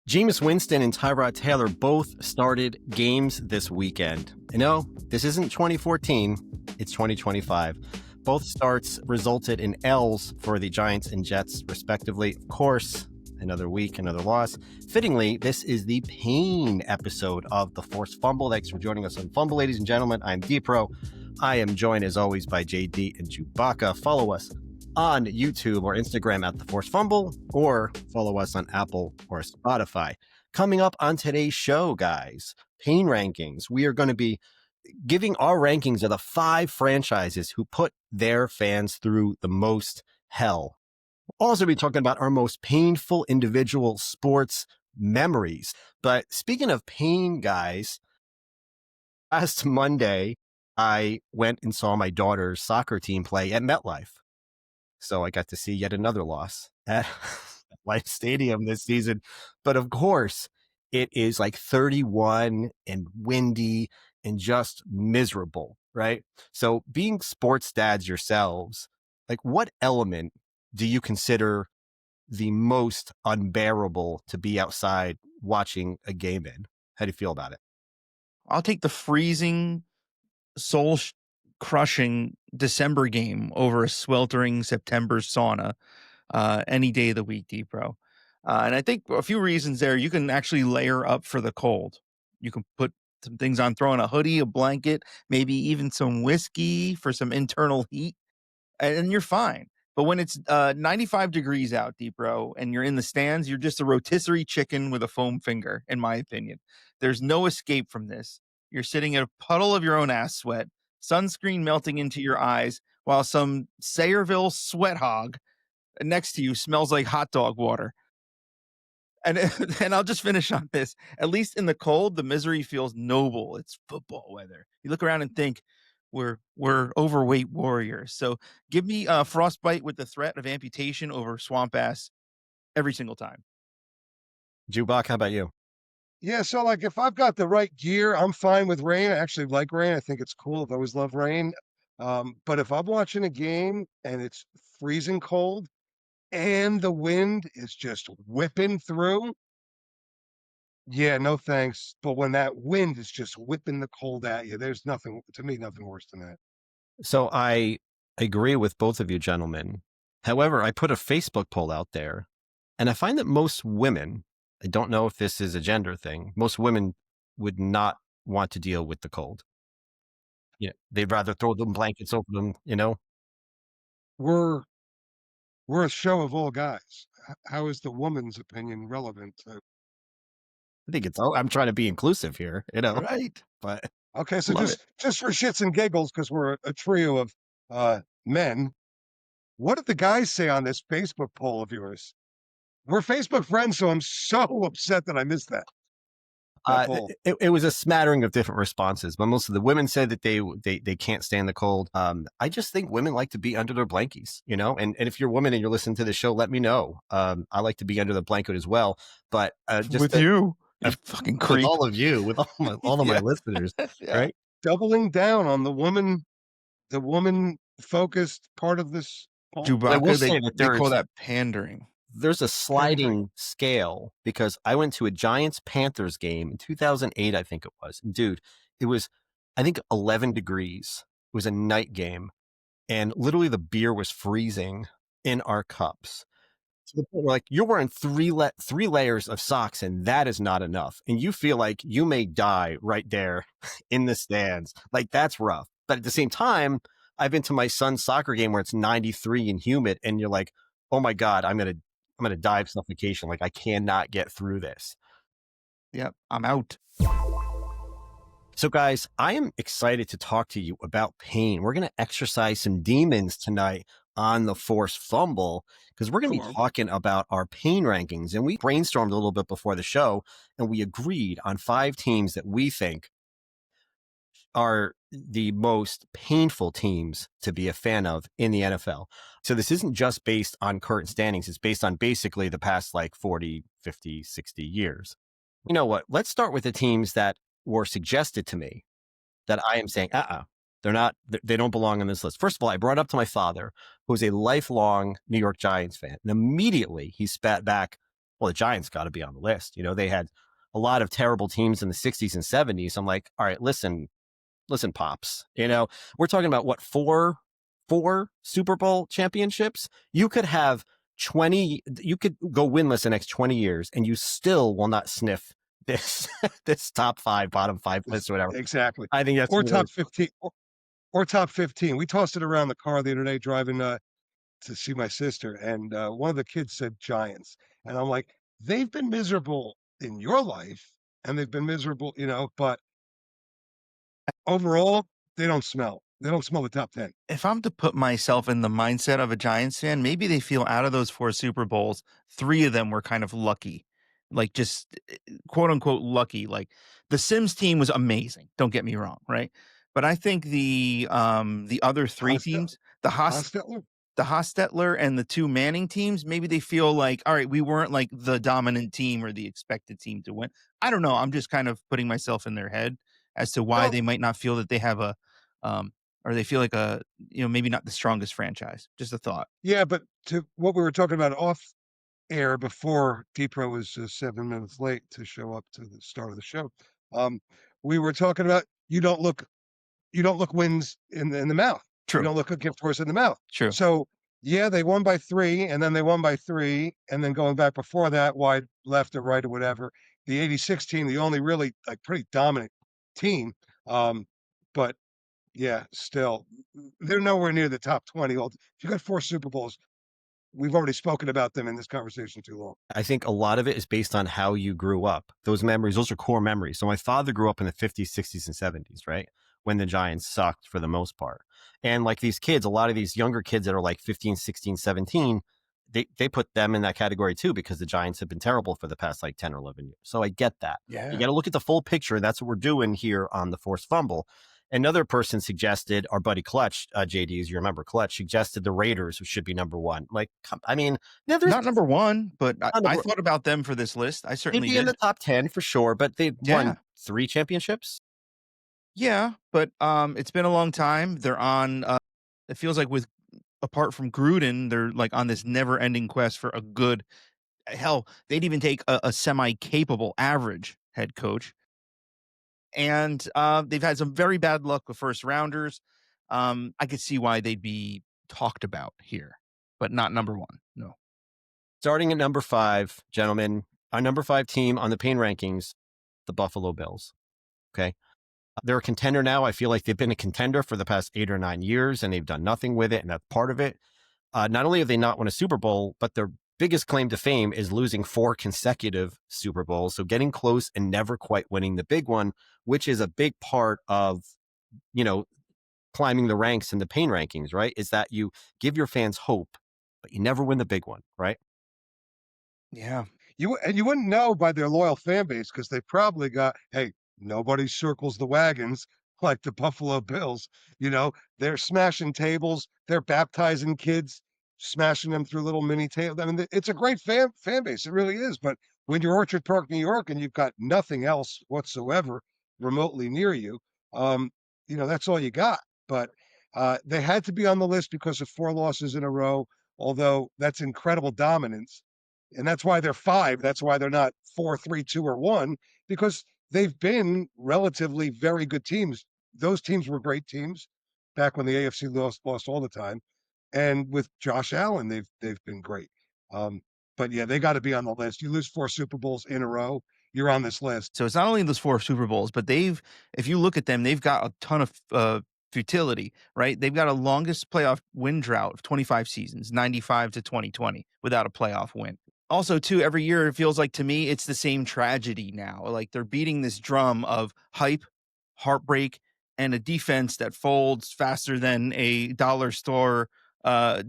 Jameis Winston and Tyrod Taylor both started games this weekend. You know, this isn't 2014, it's 2025. Both starts resulted in L's for the Giants and Jets, respectively. Of course, another week, another loss. Fittingly, this is the pain episode of the Forced Fumble. Thanks for joining us on Fumble, ladies and gentlemen. I'm DePro. I am joined, as always, by JD and JewBacca. Follow us on YouTube or Instagram at The Forced Fumble, or follow us on Apple or Spotify. Coming up on today's show, guys, pain rankings. We are going to be giving our rankings of the 5 franchises who put their fans through the most hell. We'll also be talking about our most painful individual sports memories. But speaking of pain, guys, last Monday, I went and saw my daughter's soccer team play at MetLife. So I got to see yet another loss at Life Stadium this season. But of course, it is like 31 and windy and just miserable, right? So being sports dads yourselves, like what element do you consider the most unbearable to be outside watching a game in? How do you feel about it? I'll take the freezing, soul-crushing December game over a sweltering September sauna any day of the week, DePro. And I think a few reasons there. You can actually layer up for the cold. You can put some things on, throw in a hoodie, a blanket, maybe even some whiskey for some internal heat, and you're fine. But when it's 95 degrees out, DePro, and you're in the stands, you're just a rotisserie chicken with a foam finger, in my opinion. There's no escape from this. You're sitting in a puddle of your own ass sweat, sunscreen melting into your eyes, while some Sayreville sweat hog next to you smells like hot dog water. And I'll just finish on this. At least in the cold, the misery feels noble. It's football weather. You look around and think, we're overweight warriors. So give me frostbite with the threat of amputation over swamp ass every single time. JewBacca, how about you? Yeah, so like if I've got the right gear, I'm fine with rain. I actually like rain. I think it's cool. I've always loved rain. But if I'm watching a game and it's freezing cold and the wind is just whipping through, yeah, no thanks. But when that wind is just whipping the cold at you, there's nothing, to me, nothing worse than that. So I agree with both of you gentlemen. However, I put a Facebook poll out there, and I find that most women, I don't know if this is a gender thing, most women would not want to deal with the cold. Yeah, they'd rather throw them blankets over them, you know? We're a show of all guys. How is the woman's opinion relevant to? I think I'm trying to be inclusive here, you know? Right. But Okay, so love just for shits and giggles, because we're a trio of men, what did the guys say on this Facebook poll of yours? We're Facebook friends, so I'm so upset that I missed that. Poll. it was a smattering of different responses, but most of the women said that they can't stand the cold. I just think women like to be under their blankies, you know. And if you're a woman and you're listening to the show, let me know. I like to be under the blanket as well. But just with you fucking creep. With all of you, with all of my listeners, Yeah. right? Doubling down on the woman focused part of this poll. JewBacca, they call that pandering. There's a sliding scale because I went to a Giants-Panthers game in 2008, I think it was. And dude, it was, I think, 11 degrees. It was a night game. And literally the beer was freezing in our cups. To the point where, like, you're wearing three layers of socks, and that is not enough. And you feel like you may die right there in the stands. Like, that's rough. But at the same time, I've been to my son's soccer game where it's 93 and humid, and you're like, oh my God, I'm going to die of suffocation. Like, I cannot get through this. Yep, I'm out. So guys, I am excited to talk to you about pain. We're going to exercise some demons tonight on the Forced Fumble because we're going to be talking about our pain rankings. And we brainstormed a little bit before the show, and we agreed on 5 teams that we think are the most painful teams to be a fan of in the NFL. So this isn't just based on current standings. It's based on basically the past like 40, 50, 60 years. You know what? Let's start with the teams that were suggested to me that I am saying, they don't belong on this list. First of all, I brought it up to my father, who is a lifelong New York Giants fan. And immediately he spat back, well, the Giants got to be on the list. They had a lot of terrible teams in the 60s and 70s. I'm like, all right, listen, Pops. We're talking about what, four Super Bowl championships? You could have 20, you could go winless the next 20 years and you still will not sniff this this top 5, bottom 5 list or whatever. Exactly. I think that's Or really, top 15 or top 15. We tossed it around the car the other day driving to see my sister, and one of the kids said Giants. And I'm like, they've been miserable in your life and they've been miserable, but overall, they don't smell. They don't smell the top 10. If I'm to put myself in the mindset of a Giants fan, maybe they feel out of those 4 Super Bowls, 3 of them were kind of lucky. Like just quote unquote lucky. Like the Sims team was amazing. Don't get me wrong, right? But I think the other 3 teams, Hostetler? the Hostetler and the 2 Manning teams, maybe they feel like, all right, we weren't like the dominant team or the expected team to win. I don't know. I'm just kind of putting myself in their head as to why Well, they might not feel that they have or they feel like maybe not the strongest franchise. Just a thought. yeah, but to what we were talking about off air before DePro was 7 minutes late to show up to the start of the show, um, we were talking about you don't look wins in the mouth. You True. don't look a gift horse in the mouth. True. So yeah, they won by 3, and then they won by 3, and then going back before that, wide left or right or whatever. The '86 team, the only really like pretty dominant team. But yeah, still, they're nowhere near the top 20. If you got 4 Super Bowls, we've already spoken about them in this conversation too long. I think a lot of it is based on how you grew up. Those memories, those are core memories. So my father grew up in the 50s, 60s, and 70s, right? When the Giants sucked for the most part. And like these kids, a lot of these younger kids that are like 15, 16, 17, they put them in that category too, because the Giants have been terrible for the past like 10 or 11 years. So I get that. Yeah. You got to look at the full picture. That's what we're doing here on the Forced Fumble. Another person suggested, our buddy Clutch, JD, as you remember, Clutch suggested the Raiders should be number 1. Like, I mean, not number 1, but I thought about them for this list. I certainly they'd be in the top 10 for sure, but they've won 3 championships. Yeah, but it's been a long time. They're on. It feels like apart from Gruden, they're like on this never-ending quest for a good. Hell, they'd even take a semi-capable average head coach. And they've had some very bad luck with first rounders. I could see why they'd be talked about here, but not number 1. No. Starting at number 5, gentlemen, our number 5 team on the pain rankings, the Buffalo Bills. Okay. They're a contender now. I feel like they've been a contender for the past 8 or 9 years, and they've done nothing with it, and that's part of it. Not only have they not won a Super Bowl, but their biggest claim to fame is losing 4 consecutive Super Bowls. So getting close and never quite winning the big one, which is a big part of, climbing the ranks in the pain rankings, right? Is that you give your fans hope, but you never win the big one, right? Yeah. You wouldn't know by their loyal fan base because they probably got, hey, nobody circles the wagons like the Buffalo Bills. They're smashing tables, they're baptizing kids, smashing them through little mini tables. I mean, it's a great fan base. It really is. But when you're Orchard Park, New York, and you've got nothing else whatsoever remotely near you, that's all you got. But they had to be on the list because of 4 losses in a row, although that's incredible dominance. And that's why they're 5. That's why they're not 4, 3, 2, or 1, because they've been relatively very good teams. Those teams were great teams back when the AFC lost all the time. And with Josh Allen, they've been great. But yeah, they got to be on the list. You lose 4 Super Bowls in a row, you're on this list. So it's not only those 4 Super Bowls, but if you look at them, they've got a ton of futility, right? They've got a longest playoff win drought of 25 seasons, 95 to 2020, without a playoff win. Also, too, every year it feels like to me it's the same tragedy now. Like they're beating this drum of hype, heartbreak, and a defense that folds faster than a dollar store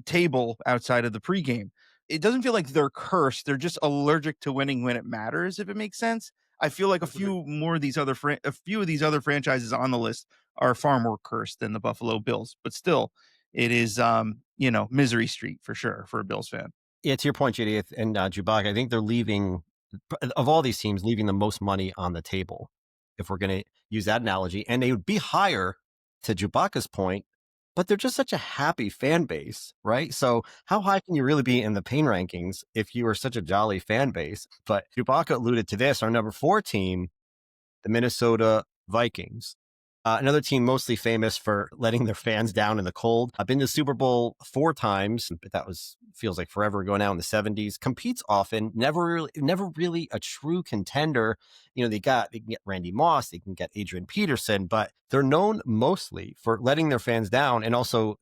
table outside of the pregame. It doesn't feel like they're cursed. They're just allergic to winning when it matters, if it makes sense. I feel like a few of these other franchises on the list are far more cursed than the Buffalo Bills, but still, it is misery street for sure for a Bills fan. Yeah, to your point, JD and JewBacca, I think they're leaving, of all these teams, leaving the most money on the table, if we're going to use that analogy. And they would be higher, to JewBacca's point, but they're just such a happy fan base, right? So how high can you really be in the pain rankings if you are such a jolly fan base? But JewBacca alluded to this. Our number 4 team, the Minnesota Vikings. Another team mostly famous for letting their fans down in the cold. I've been to Super Bowl 4 times, but that was feels like forever ago now in the 70s. Competes often, never really a true contender. You know, they can get Randy Moss, they can get Adrian Peterson, but they're known mostly for letting their fans down and also,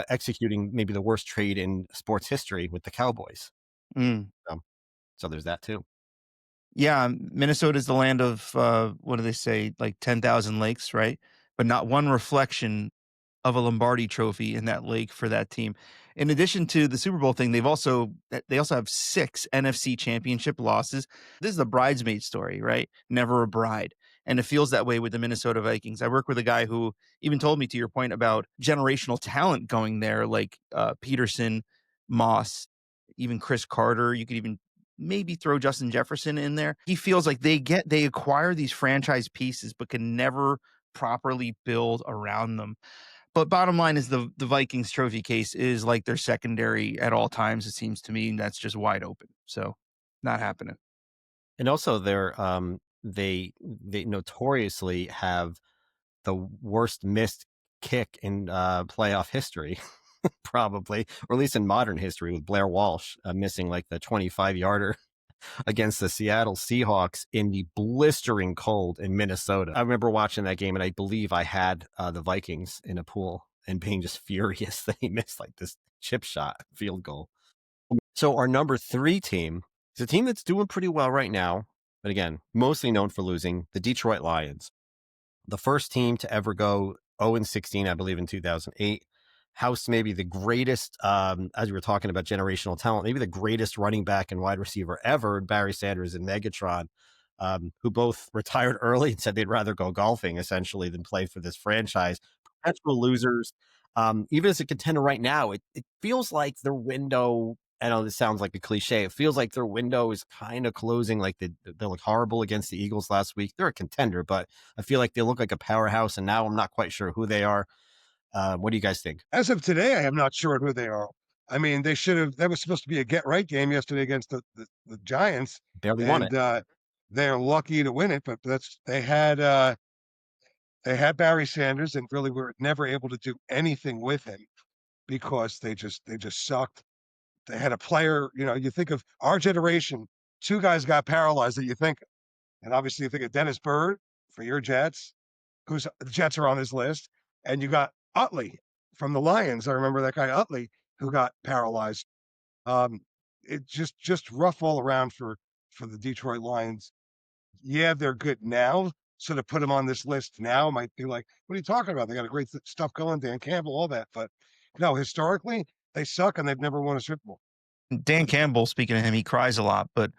executing maybe the worst trade in sports history with the Cowboys. Mm. So there's that too. Yeah, Minnesota is the land of, what do they say, like 10,000 lakes, right? But not one reflection of a Lombardi trophy in that lake for that team. In addition to the Super Bowl thing, they also have 6 NFC championship losses. This is a bridesmaid story, right? Never a bride. And it feels that way with the Minnesota Vikings. I work with a guy who even told me, to your point about generational talent going there, like Peterson, Moss, even Chris Carter. You could even maybe throw Justin Jefferson in there. He feels like they acquire these franchise pieces, but can never properly build around them. But bottom line is the Vikings trophy case is like their secondary at all times, it seems to me, and that's just wide open. So not happening. And also they notoriously have the worst missed kick in playoff history, probably, or at least in modern history, with Blair Walsh missing like the 25-yarder against the Seattle Seahawks in the blistering cold in Minnesota. I remember watching that game, and I believe I had the Vikings in a pool and being just furious that he missed like this chip shot field goal. So our number 3 team is a team that's doing pretty well right now, but again, mostly known for losing, the Detroit Lions. The first team to ever go 0-16, I believe, in 2008. Housed maybe the greatest, as we were talking about generational talent, maybe the greatest running back and wide receiver ever, Barry Sanders and Megatron, who both retired early and said they'd rather go golfing, essentially, than play for this franchise. Perpetual losers. Even as a contender right now, it feels like their window, I know this sounds like a cliche, it feels like their window is kind of closing. Like they look horrible against the Eagles last week. They're a contender, but I feel like they look like a powerhouse, and now I'm not quite sure who they are. What do you guys think? As of today, I am not sure who they are. I mean, they should have. That was supposed to be a get right game yesterday against the Giants, Barely won and it. they're lucky to win it. But they had Barry Sanders, and really were never able to do anything with him because they just sucked. They had a player. You know, you think of our generation. 2 guys got paralyzed that you think, and obviously you think of Dennis Byrd for your Jets, who's the Jets are on his list, and you got Utley from the Lions. I remember that guy Utley who got paralyzed. Um, it just rough all around for the Detroit Lions. Yeah, they're good now. So to put them on this list now might be like, what are you talking about? They got a great stuff going, Dan Campbell, all that. But no, historically, they suck and they've never won a Super Bowl. Dan Campbell, speaking of him, he cries a lot, but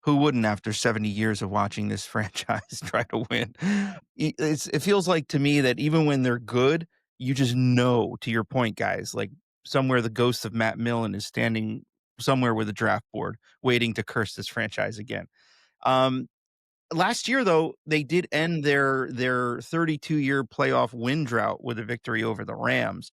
who wouldn't after 70 years of watching this franchise try to win? It feels like to me that even when they're good, you just know, to your point, guys, like somewhere the ghost of Matt Millen is standing somewhere with a draft board waiting to curse this franchise again. Um, Last year, though, they did end their 32-year playoff win drought with a victory over the Rams,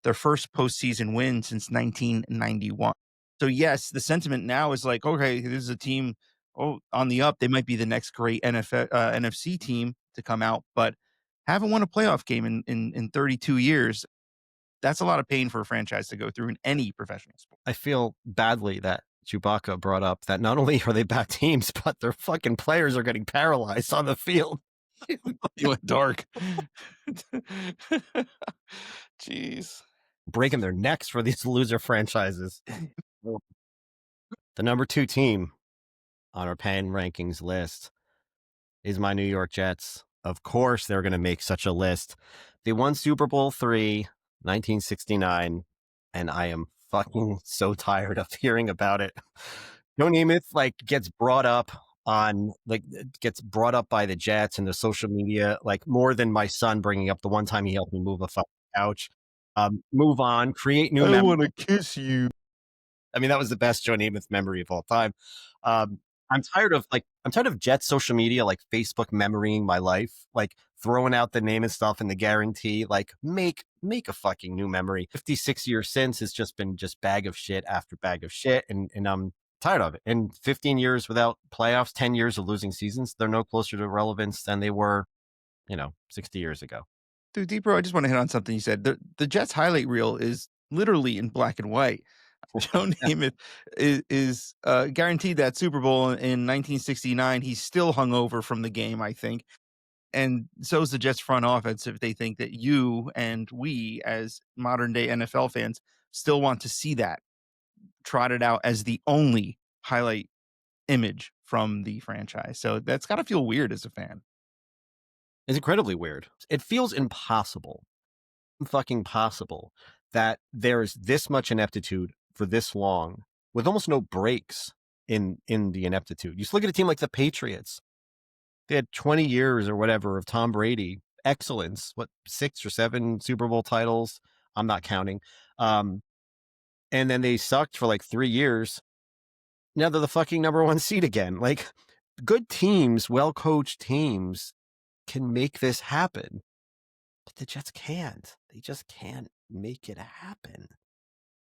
their first postseason win since 1991. So yes, the sentiment now is like, okay, this is a team on the up. They might be the next great NFC team to come out, but haven't won a playoff game in 32 years. That's a lot of pain for a franchise to go through in any professional sport. I feel badly that JewBacca brought up that not only are they bad teams, but their fucking players are getting paralyzed on the field. You went dark. Jeez. Breaking their necks for these loser franchises. The number 2 team on our Pan rankings list is my New York Jets. Of course, they're going to make such a list. They won Super Bowl 3, 1969, and I am fucking so tired of hearing about it. Joe Namath gets brought up by the Jets and the social media more than my son bringing up the one time he helped me move a fucking couch. Move on, create new memories. I want to kiss you. I mean, that was the best Joe Namath memory of all time. I'm tired of Jets social media, Facebook memorying my life, throwing out the name and stuff and the guarantee, make make a fucking new memory. 56 years since, it's just been just bag of shit after bag of shit. And I'm tired of it. And 15 years without playoffs, 10 years of losing seasons, they're no closer to relevance than they were, 60 years ago. Dude, DePro, I just want to hit on something you said. The Jets highlight reel is literally in black and white. Joe Namath is guaranteed that Super Bowl in 1969. He's still hungover from the game, I think. And so is the Jets front office if they think that you and we, as modern day NFL fans, still want to see that trotted out as the only highlight image from the franchise. So that's got to feel weird as a fan. It's incredibly weird. It feels impossible, fucking possible, that there's this much ineptitude for this long with almost no breaks in the ineptitude. You just look at a team like the Patriots. They had 20 years or whatever of Tom Brady excellence. What, 6 or 7 Super Bowl titles? I'm not counting. And then they sucked for like 3 years. Now they're the fucking number 1 seed again. Like, good teams, well-coached teams can make this happen. But the Jets can't. They just can't make it happen.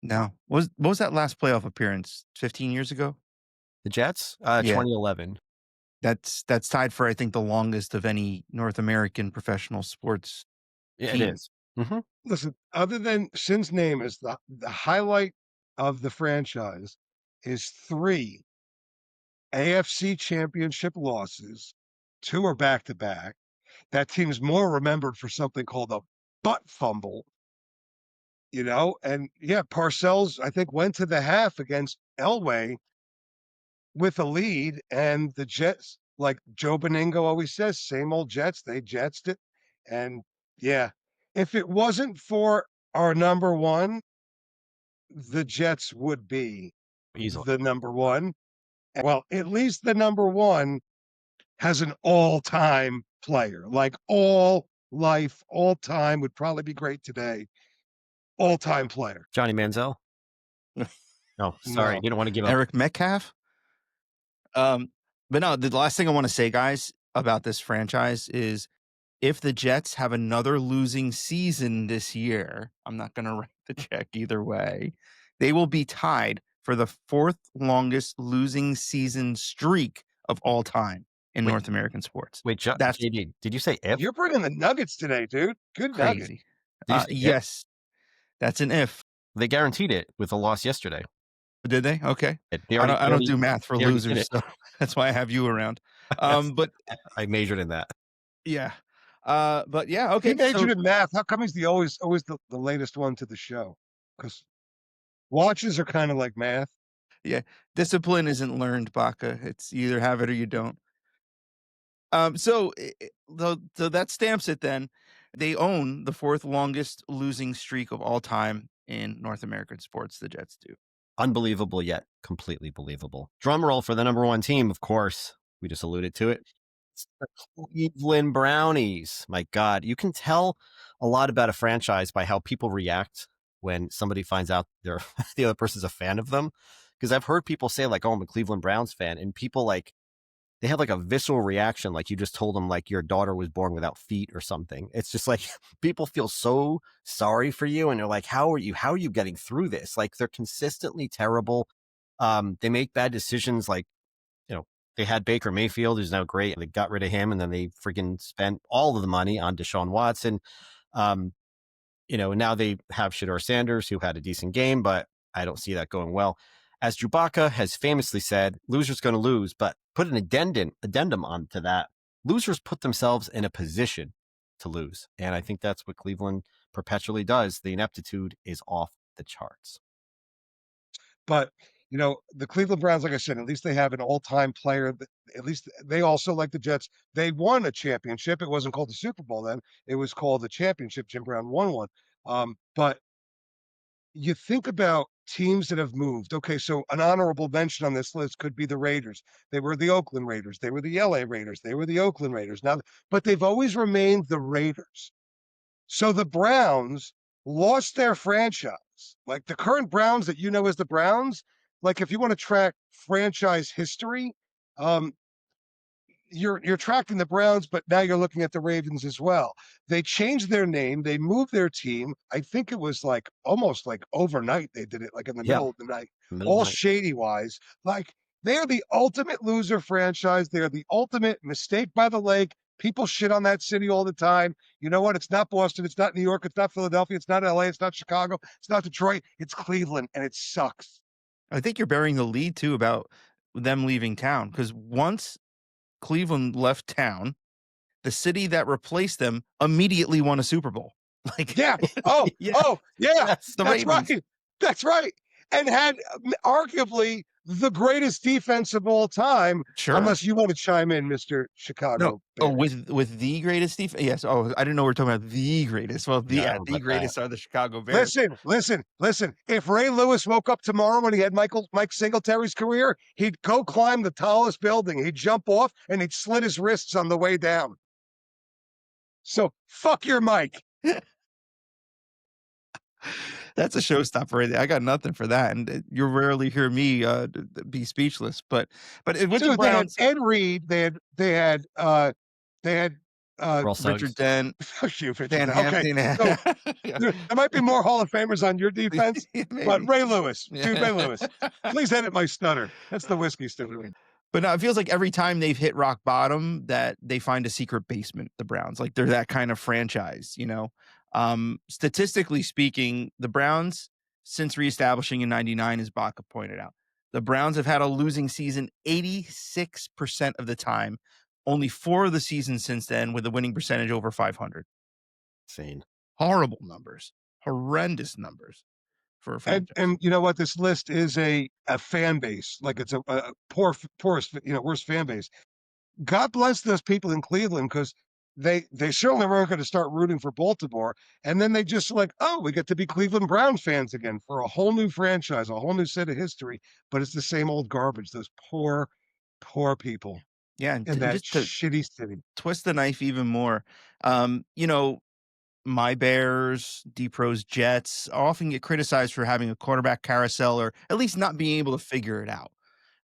No. What was that last playoff appearance? 15 years ago? The Jets? Yeah. 2011. That's tied for, I think, the longest of any North American professional sports Yeah, team. it is. Mm-hmm. Listen, other than Sin's name is the highlight of the franchise is 3 AFC championship losses. 2 are back-to-back. That team's more remembered for something called a butt fumble, and yeah, Parcells, I think, went to the half against Elway with a lead, and the Jets, like Joe Beningo always says, same old Jets, they Jetsed it. And yeah, if it wasn't for our number 1, the Jets would be Easily. the number 1. Well, at least the number 1 has an all-time player, like all life, all time, would probably be great today. All-time player. Johnny Manziel? Oh, sorry. No. You don't want to give up. Eric Metcalf? But no, the last thing I want to say, guys, about this franchise is if the Jets have another losing season this year, I'm not going to write the check either way. They will be tied for the 4th longest losing season streak of all time in North American sports. Wait, That's JD, did you say if? You're bringing the nuggets today, dude. Good nugget. crazy. Did you say if? Yes, that's an if. They guaranteed it with a loss yesterday. Did they? Okay. They I don't do math for they already did losers, it. so that's why I have you around. But I majored in that. yeah. But yeah, okay. He majored in math. How come he's always the latest one to the show? Because watches are kind of like math. Yeah, discipline isn't learned, Baca. It's you either have it or you don't. So that stamps it. Then they own the 4th longest losing streak of all time in North American sports. The Jets do. Unbelievable yet completely believable. Drum roll for the number 1 team, of course. We just alluded to it. It's the Cleveland Brownies. My God, you can tell a lot about a franchise by how people react when somebody finds out the other person's a fan of them. Because I've heard people say like, "Oh, I'm a Cleveland Browns fan," and people they have like a visceral reaction, like you just told them like your daughter was born without feet or something. It's just like people feel so sorry for you, and they're like, how are you getting through this? Like, they're consistently terrible. They make bad decisions. Like, they had Baker Mayfield, who's now great, and they got rid of him, and then they freaking spent all of the money on Deshaun Watson. Now they have Shedeur Sanders, who had a decent game, but I don't see that going well. As JewBacca has famously said, losers going to lose, but put an addendum onto that. Losers put themselves in a position to lose. And I think that's what Cleveland perpetually does. The ineptitude is off the charts. But, the Cleveland Browns, like I said, at least they have an all-time player. At least they also, like the Jets, they won a championship. It wasn't called the Super Bowl then. It was called the championship. Jim Brown won one. But you think about teams that have moved. Okay, so an honorable mention on this list could be the Raiders. They were the Oakland Raiders. They were the LA Raiders. They were the Oakland Raiders. But they've always remained the Raiders. So the Browns lost their franchise. Like the current Browns that as the Browns, like if you want to track franchise history, you're tracking the Browns, but now you're looking at the Ravens as well. They changed their name. They moved their team. I think it was like almost like overnight. They did it like in the Yeah. middle of the night, Middle of all the night. shady wise. Like they are the ultimate loser franchise. They are the ultimate mistake by the lake. People shit on that city all the time. You know what? It's not Boston. It's not New York. It's not Philadelphia. It's not LA. It's not Chicago. It's not Detroit. It's Cleveland, and it sucks. I think you're burying the lead too about them leaving town, because once Cleveland left town, the city that replaced them immediately won a Super Bowl. Like, Yeah. Oh, Yeah. oh, yeah. Yes. the That's Ravens. right. That's right. And had arguably the greatest defense of all time, Sure. unless you want to chime in, Mr. Chicago. Oh, Bears. with the greatest defense. Yes. Oh, I didn't know we were talking about the greatest. Well, the No, the but, greatest are the Chicago Bears. Listen. If Ray Lewis woke up tomorrow when he had Mike Singletary's career, he'd go climb the tallest building. He'd jump off and he'd slit his wrists on the way down. So fuck your Mike. That's a showstopper right there. I got nothing for that, and you rarely hear me be speechless. But with the Dude, they had Browns, Ed Reed. They had Earl Suggs. Richard Dent, fuck you, Richard. Van Okay, Hampton. so there might be more Hall of Famers on your defense, but Ray Lewis, dude, Ray Lewis. Please edit my stutter. That's the whiskey stutter. But no, it feels like every time they've hit rock bottom that they find a secret basement, the Browns. Like they're that kind of franchise, you know. Statistically speaking, the Browns, since reestablishing in 99, as Baca pointed out, the Browns have had a losing season 86% of the time. Only 4 of the seasons since then with a winning percentage over 500. Insane. Horrible numbers. Horrendous numbers for a franchise. And you know what? This list is a fan base. Like it's a poorest, worst fan base. God bless those people in Cleveland, because they certainly weren't going to start rooting for Baltimore. And then they just like, oh, we get to be Cleveland Browns fans again for a whole new franchise, a whole new set of history. But it's the same old garbage. Those poor people Yeah, and in that just to shitty city. twist the knife even more. You know, my Bears, DePro's Jets often get criticized for having a quarterback carousel, or at least not being able to figure it out,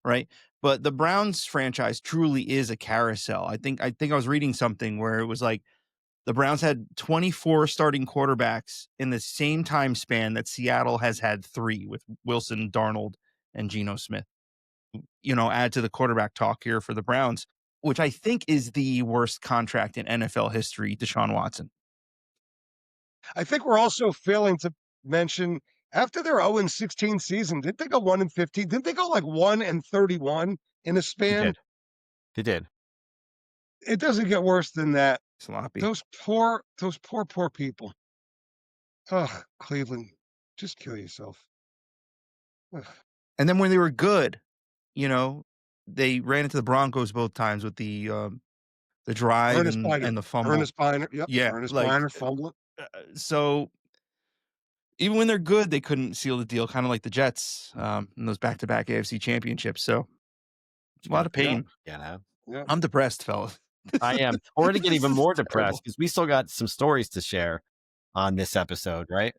right? But the Browns franchise truly is a carousel. I think I was reading something where it was like the Browns had 24 starting quarterbacks in the same time span that Seattle has had 3 with Wilson, Darnold, and Geno Smith. You know, add to the quarterback talk here for the Browns, which I think is the worst contract in NFL history, Deshaun Watson. I think we're also failing to mention, after their 0-16 season, didn't they go 1-15? Didn't they go like 1-31 in a span? They did. It doesn't get worse than that. Sloppy. Those poor people. Ugh, Cleveland, just kill yourself. Ugh. And then when they were good, you know, they ran into the Broncos both times with the drive and the fumble. Ernest Biner, yep. Yeah, Ernest like, Biner fumble it. So even when they're good, they couldn't seal the deal, kind of like the Jets in those back-to-back AFC championships. So it's a lot of pain. Yeah. I'm depressed, fellas. I am. We're going to get even more Terrible. depressed because we still got some stories to share on this episode, right?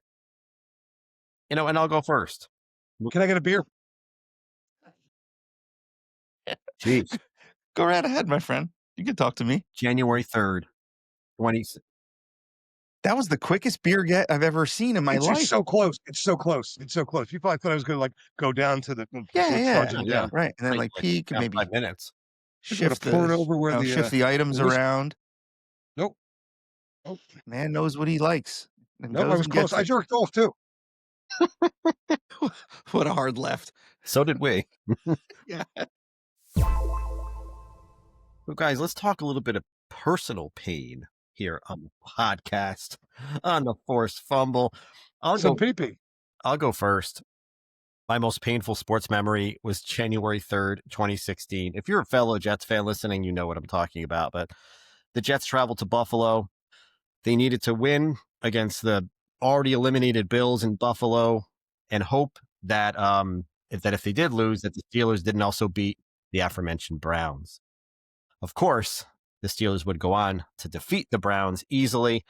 You know, and I'll go first. Can I get a beer? Jeez. Go right ahead, my friend. You can talk to me. January 3rd, 20. That was the quickest beer get I've ever seen in my It's life. just so close. It's so close. You probably thought I was going to like go down to the Yeah. Right. And then like peek and maybe 5 minutes. shift pour it over where the shift the items around. Nope. Man knows what he likes. And Nope, I goes was and close. gets I it. jerked off too. What a hard left. So did we. Yeah. Well, guys, let's talk a little bit of personal pain here on the podcast, on the Forced Fumble. I'll go first. My most painful sports memory was January 3rd, 2016. If you're a fellow Jets fan listening, you know what I'm talking about. But the Jets traveled to Buffalo. They needed to win against the already eliminated Bills in Buffalo and hope that if they did lose, that the Steelers didn't also beat the aforementioned Browns. Of course, the Steelers would go on to defeat the Browns easily.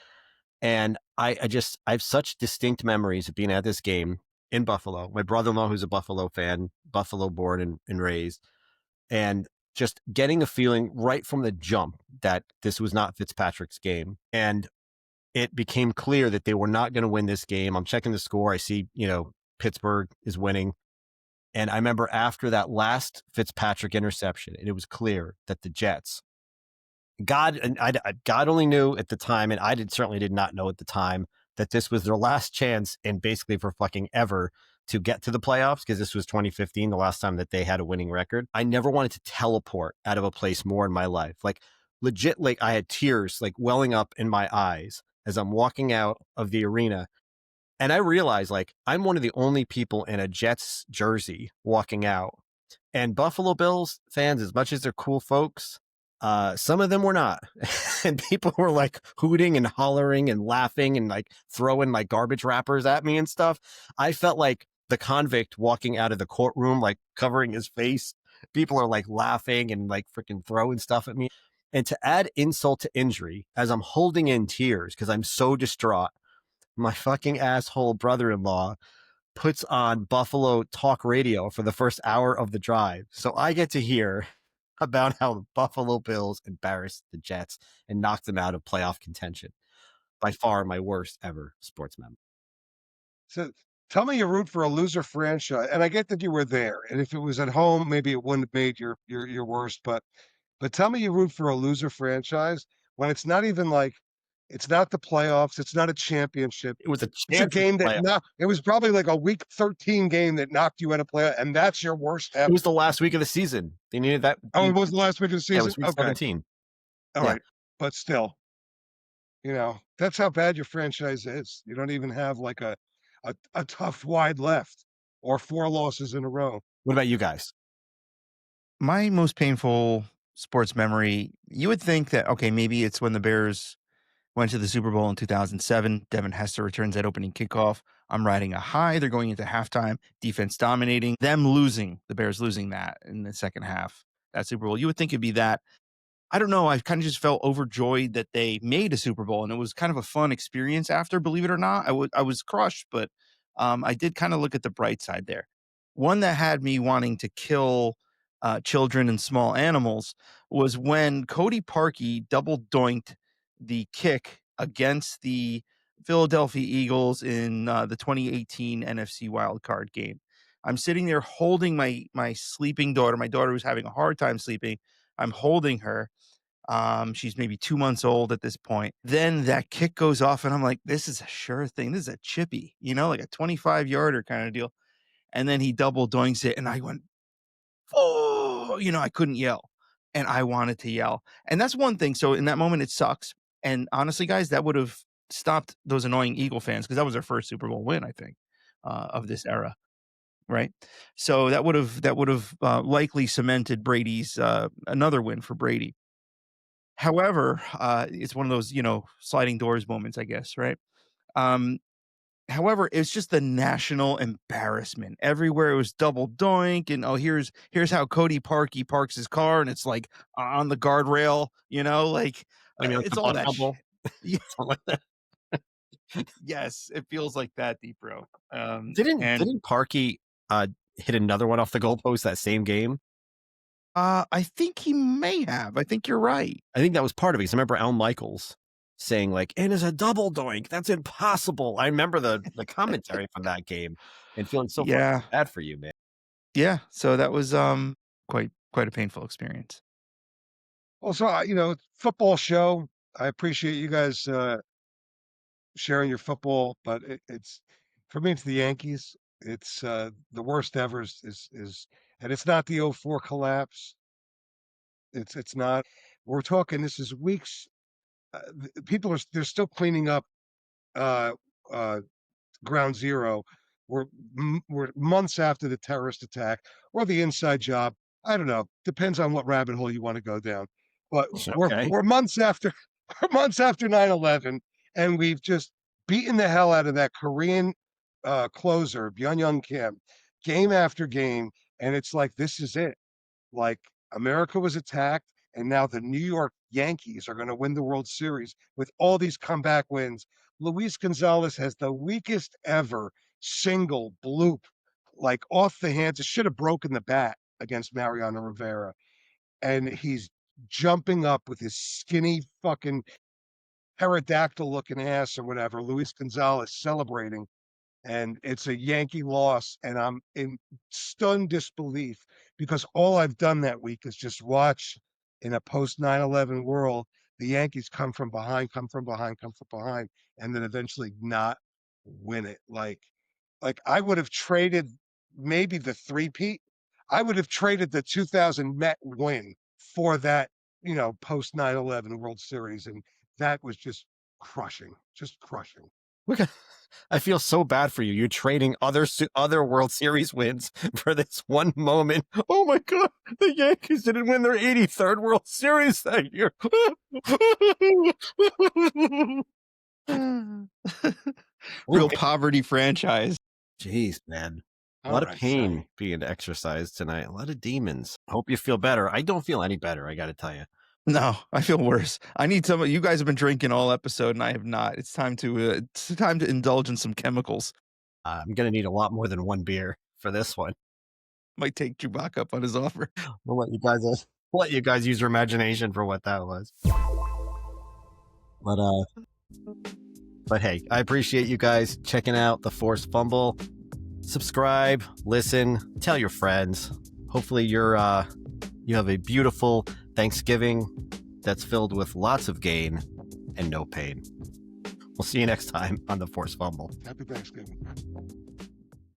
And I have such distinct memories of being at this game in Buffalo. My brother-in-law, who's a Buffalo fan, Buffalo born and raised. And just getting a feeling right from the jump that this was not Fitzpatrick's game. And it became clear that they were not going to win this game. I'm checking the score. I see, Pittsburgh is winning. And I remember after that last Fitzpatrick interception, and it was clear that the Jets, God only knew at the time, and certainly did not know at the time, that this was their last chance, and basically for fucking ever, to get to the playoffs, because this was 2015, the last time that they had a winning record. I never wanted to teleport out of a place more in my life. Like legit, like I had tears like welling up in my eyes as I'm walking out of the arena. And I realized like I'm one of the only people in a Jets jersey walking out. And Buffalo Bills fans, as much as they're cool folks, some of them were not. And people were like hooting and hollering and laughing and like throwing like garbage wrappers at me and stuff. I felt like the convict walking out of the courtroom, like covering his face. People are like laughing and like freaking throwing stuff at me. And to add insult to injury, as I'm holding in tears because I'm so distraught, my fucking asshole brother-in-law puts on Buffalo talk radio for the first hour of the drive. So I get to hear about how the Buffalo Bills embarrassed the Jets and knocked them out of playoff contention. By far my worst ever sports memory. So tell me you root for a loser franchise, and I get that you were there, and if it was at home, maybe it wouldn't have made your worst, but tell me you root for a loser franchise when it's not even like it's not the playoffs, it's not a championship. It was a It's a chance at game the that playoff. it was probably like a week 13 game that knocked you out of play, and that's your worst It ever. was the last week of the season. They needed that. Oh, it was the last week of the Yeah, it season? was week Okay. 17. All Yeah. right. But still, that's how bad your franchise is. You don't even have like a tough wide left or 4 losses in a row. What about you guys? My most painful sports memory, you would think that, okay, maybe it's when the Bears went to the Super Bowl in 2007. Devin Hester returns that opening kickoff. I'm riding a high. They're going into halftime, defense dominating, them losing, the Bears losing that in the second half, that Super Bowl. You would think it'd be that. I don't know. I kind of just felt overjoyed that they made a Super Bowl, and it was kind of a fun experience after, believe it or not. I was crushed, but I did kind of look at the bright side there. One that had me wanting to kill children and small animals was when Cody Parkey double doinked the kick against the Philadelphia Eagles in the 2018 NFC Wild Card game. I'm sitting there holding my sleeping daughter. My daughter was having a hard time sleeping. I'm holding her. She's maybe 2 months old at this point. Then that kick goes off, and I'm like, this is a sure thing. This is a chippy, like a 25-yarder kind of deal. And then he double doinks it, and I went, oh, I couldn't yell, and I wanted to yell. And that's one thing. So in that moment, it sucks. And honestly, guys, that would have stopped those annoying Eagle fans, because that was their first Super Bowl win, I think, of this era. Right. So that would have likely cemented Brady's another win for Brady. However, it's one of those, sliding doors moments, I guess, right? Um, however, it's just the national embarrassment. Everywhere it was double doink, and here's how Cody Parkey parks his car, and it's like on the guardrail, like I mean, like it's the all bus that bubble, Yeah, something like that. yes, it feels like that, DePro. And Didn't Parkey hit another one off the goalpost that same game? I think he may have. I think you're right. I think that was part of it. 'Cause I remember Al Michaels saying like, "And it's a double doink. That's impossible." I remember the commentary from that game and feeling so fucking Yeah, bad for you, man. yeah. So that was quite a painful experience. Also, football show. I appreciate you guys sharing your football, but it's for me, it's the Yankees. It's the worst ever and it's not the '04 collapse. It's not. We're talking. This is weeks. People they're still cleaning up uh, uh, ground zero. We're months after the terrorist attack or the inside job. I don't know. Depends on what rabbit hole you want to go down. But Okay. we're months after we're months after 9/11, and we've just beaten the hell out of that Korean closer, Byung Kim, game after game, and it's like this is it. Like America was attacked, and now the New York Yankees are going to win the World Series with all these comeback wins. Luis Gonzalez has the weakest ever single bloop, like off the hands. It should have broken the bat against Mariano Rivera. and he's jumping up with his skinny fucking pterodactyl looking ass or whatever, Luis Gonzalez celebrating, and it's a Yankee loss, and I'm in stunned disbelief because all I've done that week is just watch in a post 9/11 world the Yankees come from behind, come from behind, come from behind, and then eventually not win it. Like I would have traded maybe the three-peat. I would have traded the 2000 Met win for that, post 9/11 World Series, and that was just crushing, just crushing. Look, I feel so bad for you. You're trading other World Series wins for this one moment. Oh my God, the Yankees didn't win their 83rd World Series that year. Real poverty franchise. Jeez, man. A All lot of right, pain Sonny. being exercised tonight. A lot of demons. Hope you feel better. I don't feel any better, I got to tell you. No, I feel worse. I need some. You guys have been drinking all episode, and I have not. It's time to indulge in some chemicals. I'm going to need a lot more than one beer for this one. Might take JewBacca up on his offer. We'll let you guys use your imagination for what that was. But hey, I appreciate you guys checking out the Forced Fumble. Subscribe, listen, tell your friends. Hopefully you have a beautiful Thanksgiving that's filled with lots of gain and no pain. We'll see you next time on the Forced Fumble. Happy Thanksgiving.